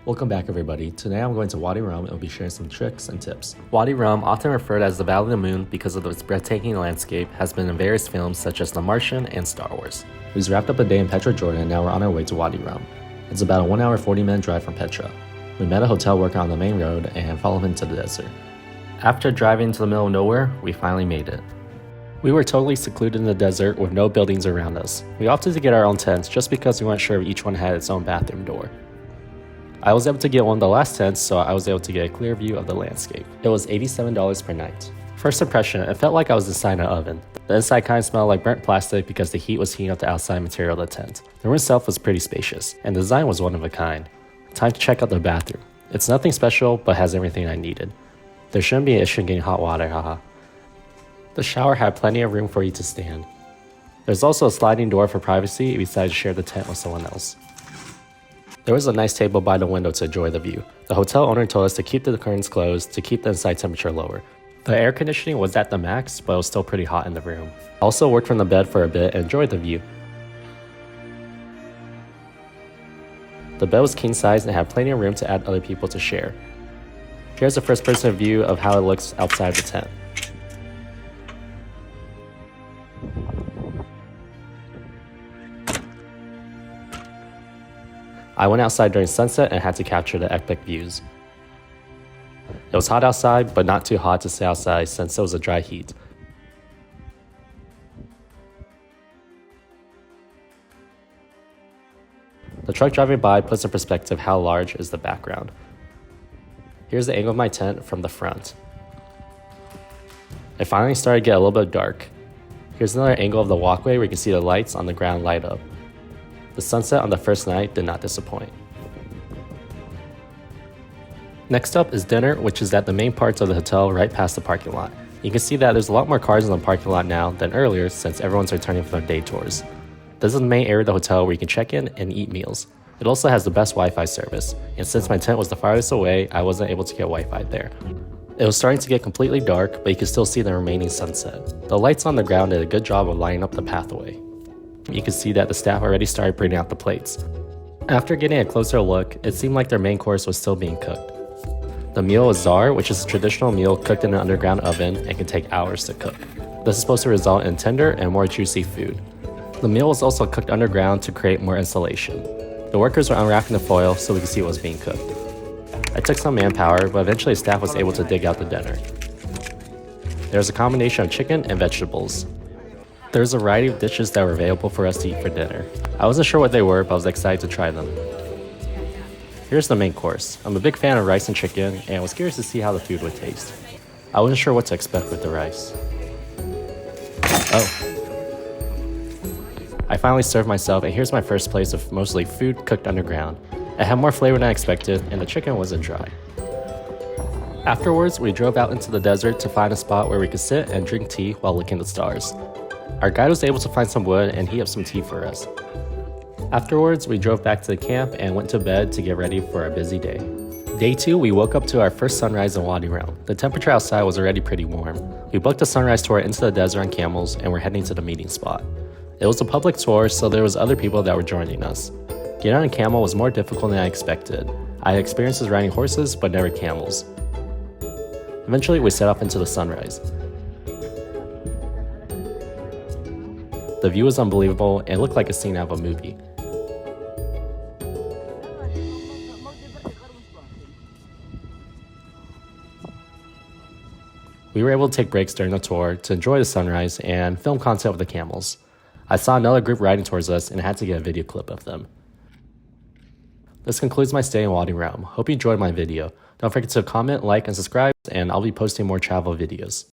Welcome back everybody. Today I'm going to Wadi Rum and will be sharing some tricks and tips. Wadi Rum, often referred as the Valley of the Moon because of its breathtaking landscape, has been in various films such as The Martian and Star Wars. We just wrapped up a day in Petra, Jordan, and now we're on our way to Wadi Rum. It's about a 1 hour 40-minute drive from Petra. We met a hotel worker on the main road and followed him to the desert. After driving to the middle of nowhere, we finally made it. We were totally secluded in the desert with no buildings around us. We opted to get our own tents just because we weren't sure if each one had its own bathroom door. I was able to get one of the last tents, so I was able to get a clear view of the landscape. It was $87 per night. First impression, it felt like I was inside an oven. The inside kind of smelled like burnt plastic because the heat was heating up the outside material of the tent. The room itself was pretty spacious, and the design was one of a kind. Time to check out the bathroom. It's nothing special, but has everything I needed. There shouldn't be an issue getting hot water, haha. The shower had plenty of room for you to stand. There's also a sliding door for privacy if you decide to share the tent with someone else. There was a nice table by the window to enjoy the view. The hotel owner told us to keep the curtains closed to keep the inside temperature lower. The air conditioning was at the max, but it was still pretty hot in the room. I also worked from the bed for a bit and enjoyed the view. The bed was king size and had plenty of room to add other people to share. Here's a first person view of how it looks outside the tent. I went outside during sunset and had to capture the epic views. It was hot outside, but not too hot to stay outside since it was a dry heat. The truck driving by puts in perspective how large is the background. Here's the angle of my tent from the front. It finally started to get a little bit dark. Here's another angle of the walkway where you can see the lights on the ground light up. The sunset on the first night did not disappoint. Next up is dinner, which is at the main parts of the hotel right past the parking lot. You can see that there's a lot more cars in the parking lot now than earlier since everyone's returning from their day tours. This is the main area of the hotel where you can check in and eat meals. It also has the best Wi-Fi service, and since my tent was the farthest away, I wasn't able to get Wi-Fi there. It was starting to get completely dark, but you could still see the remaining sunset. The lights on the ground did a good job of lighting up the pathway. You can see that the staff already started bringing out the plates. After getting a closer look, it seemed like their main course was still being cooked. The meal was zar, which is a traditional meal cooked in an underground oven and can take hours to cook. This is supposed to result in tender and more juicy food. The meal was also cooked underground to create more insulation. The workers were unwrapping the foil so we could see what was being cooked. It took some manpower, but eventually staff was able to dig out the dinner. There was a combination of chicken and vegetables. There was a variety of dishes that were available for us to eat for dinner. I wasn't sure what they were, but I was excited to try them. Here's the main course. I'm a big fan of rice and chicken, and was curious to see how the food would taste. I wasn't sure what to expect with the rice. Oh. I finally served myself, and here's my first place of mostly food cooked underground. It had more flavor than I expected, and the chicken wasn't dry. Afterwards, we drove out into the desert to find a spot where we could sit and drink tea while looking at the stars. Our guide was able to find some wood and heat up some tea for us. Afterwards, we drove back to the camp and went to bed to get ready for our busy day. Day 2, we woke up to our first sunrise in Wadi Rum. The temperature outside was already pretty warm. We booked a sunrise tour into the desert on camels and were heading to the meeting spot. It was a public tour, so there was other people that were joining us. Getting on a camel was more difficult than I expected. I had experiences riding horses, but never camels. Eventually, we set off into the sunrise. The view was unbelievable and looked like a scene out of a movie. We were able to take breaks during the tour to enjoy the sunrise and film content with the camels. I saw another group riding towards us and had to get a video clip of them. This concludes my stay in Wadi Rum. Hope you enjoyed my video. Don't forget to comment, like, and subscribe, and I'll be posting more travel videos.